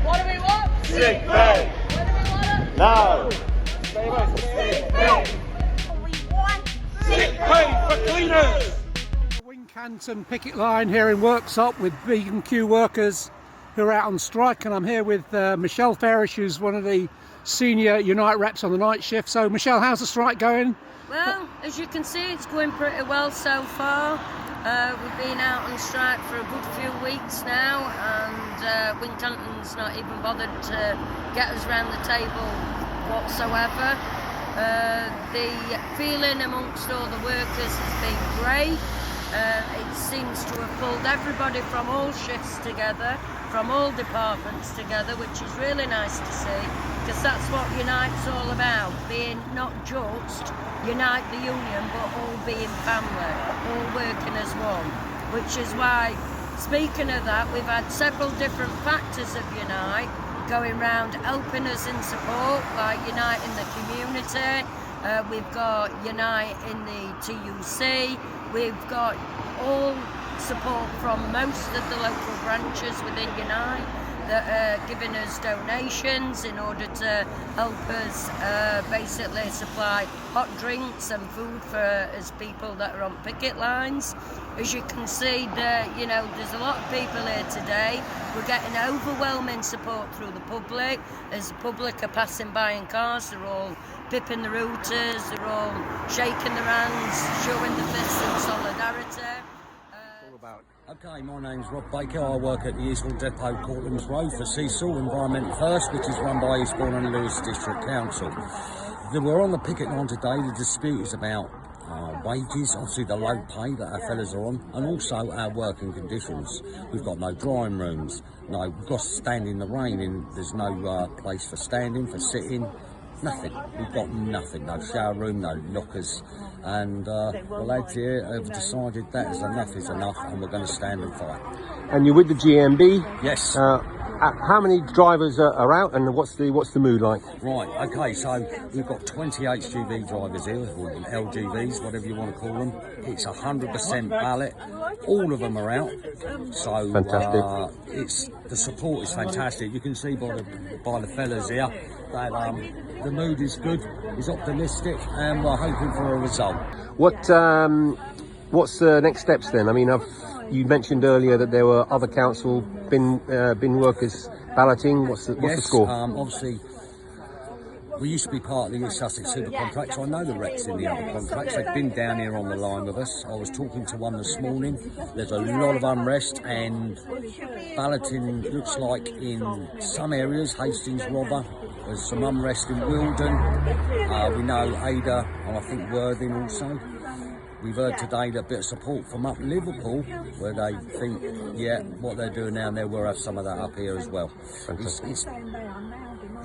What do we want? Sick pay. What do we want? No. Sick pay. We want Sick pay for cleaners. Wincanton picket line here in Worksop with B&Q workers who are out on strike, and I'm here with Michelle Farish, who's one of the senior Unite reps on the night shift. So Michelle, how's the strike going? Well, as you can see, it's going pretty well so far. We've been out on strike for a good few weeks now, and Wincanton's not even bothered to get us round the table whatsoever. The feeling amongst all the workers has been great. It seems to have pulled everybody from all shifts together, from all departments together, which is really nice to see, because that's what Unite's all about, being not just unite the union, but all being family, all working as one. Which is why, speaking of that, we've had several different factors of Unite going round helping us in support, like Unite in the community. We've got Unite in the TUC. We've got all support from most of the local branches within Unite that are giving us donations in order to help us basically supply hot drinks and food for us people that are on picket lines. As you can see, there's a lot of people here today. We're getting overwhelming support through the public. As the public are passing by in cars, they're all pipping the routers, they're all shaking their hands, showing the fists in solidarity. Okay, my name's Rob Baker. I work at the Eastbourne Depot, Courtlands Road for Cecil Environment First, which is run by Eastbourne and Lewis District Council. We're on the picket line today. The dispute is about wages, obviously the low pay that our fellas are on, and also our working conditions. We've got no drying rooms, we've got to stand in the rain, and there's no place for standing, for sitting. Nothing. We've got nothing. No shower room, no lockers. And the lads here have decided that enough is enough, and we're going to stand and fight. And you're with the GMB? Yes. How many drivers are out, and what's the mood like? Right, okay, so we've got 20 HGV drivers here, or LGVs, whatever you want to call them. It's 100% ballot. All of them are out. So fantastic. The support is fantastic. You can see by the fellas here that the mood is good, is optimistic, and we're hoping for a result. What's the next steps then? I mean, you mentioned earlier that there were other council bin workers balloting. What's the score? Obviously, we used to be part of the East Sussex Super Contract, so I know the reps in the other contracts. They've been down here on the line with us. I was talking to one this morning. There's a lot of unrest, and balloting looks like in some areas, Hastings, Robber, there's some unrest in Wilden. We know Ada, and I think Worthing also. We've heard today a bit of support from up Liverpool, where they think, what they're doing down there, we'll have some of that up here as well.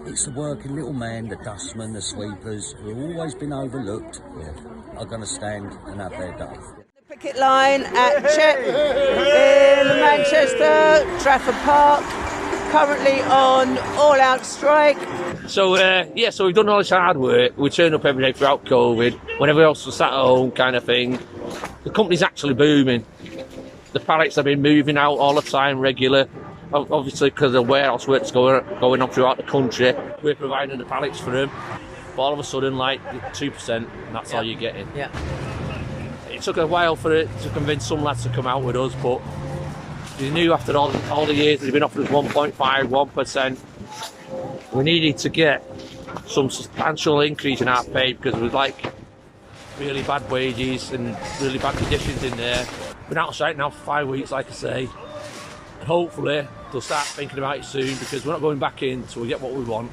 It's the working little man, the dustmen, the sweepers, who have always been overlooked, are going to stand and have their day. The picket line at Chep in Manchester, Trafford Park, currently on all-out strike. So we've done all this hard work. We turned up every day throughout COVID, when everyone else was sat at home, kind of thing. The company's actually booming. The pallets have been moving out all the time, regular. Obviously, because of warehouse work's going on throughout the country, we're providing the pallets for them. But all of a sudden, like 2%, and that's all you're getting. Yeah. It took a while for it to convince some lads to come out with us, but you knew after all the years they've been offered us 1.5, 1%. We needed to get some substantial increase in our pay because it was like really bad wages and really bad conditions in there. Been out of strike now for 5 weeks, like I say, and hopefully they'll start thinking about it soon, because we're not going back in until we get what we want.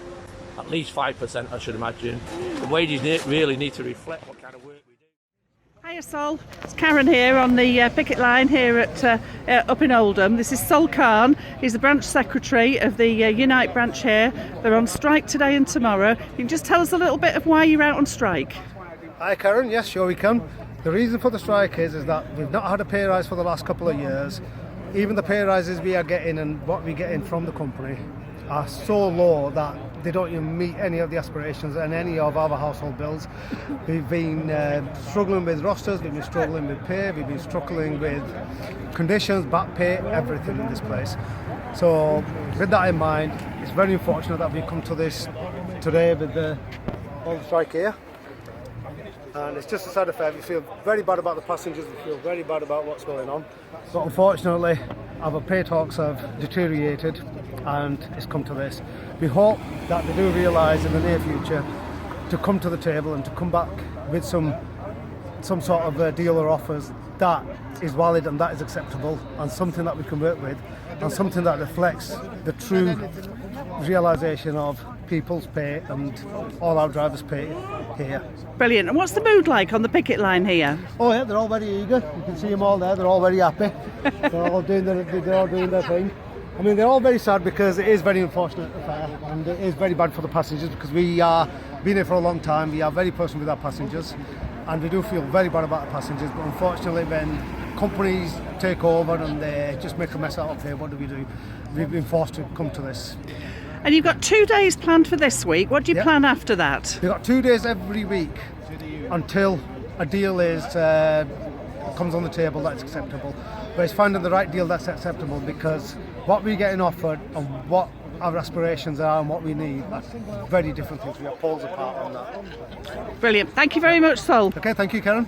At least 5%, I should imagine. The wages really need to reflect what kind of work we do. Hiya Sol, it's Karen here on the picket line here at up in Oldham. This is Sol Khan, he's the branch secretary of the Unite branch here. They're on strike today and tomorrow. You can just tell us a little bit of why you're out on strike. Hi Karen, yes sure we can. The reason for the strike is that we've not had a pay rise for the last couple of years. Even the pay rises we are getting and what we're getting from the company are so low that they don't even meet any of the aspirations and any of our household bills. We've been struggling with rosters, we've been struggling with pay, we've been struggling with conditions, back pay, everything in this place. So with that in mind, it's very unfortunate that we come to this today with all the strike here. And it's just a sad affair. We feel very bad about the passengers, we feel very bad about what's going on. But unfortunately, our pay talks have deteriorated and it's come to this. We hope that they do realise in the near future to come to the table and to come back with some sort of deal or offers that is valid and that is acceptable and something that we can work with and something that reflects the true realisation of people's pay and all our drivers' pay here. Brilliant. And what's the mood like on the picket line here? Oh yeah, they're all very eager. You can see them all there. They're all very happy. They're all doing their thing. I mean, they're all very sad because it is very unfortunate affair and it is very bad for the passengers because we are been here for a long time. We are very personal with our passengers and we do feel very bad about the passengers. But unfortunately, when companies take over and they just make a mess out of here, what do? We've been forced to come to this. And you've got 2 days planned for this week. What do you plan after that? We've got 2 days every week until a deal comes on the table that's acceptable. But it's finding the right deal that's acceptable because what we're getting offered and what our aspirations are and what we need are very different things. We are poles apart on that. Brilliant. Thank you very much, Sol. Okay, thank you, Karen.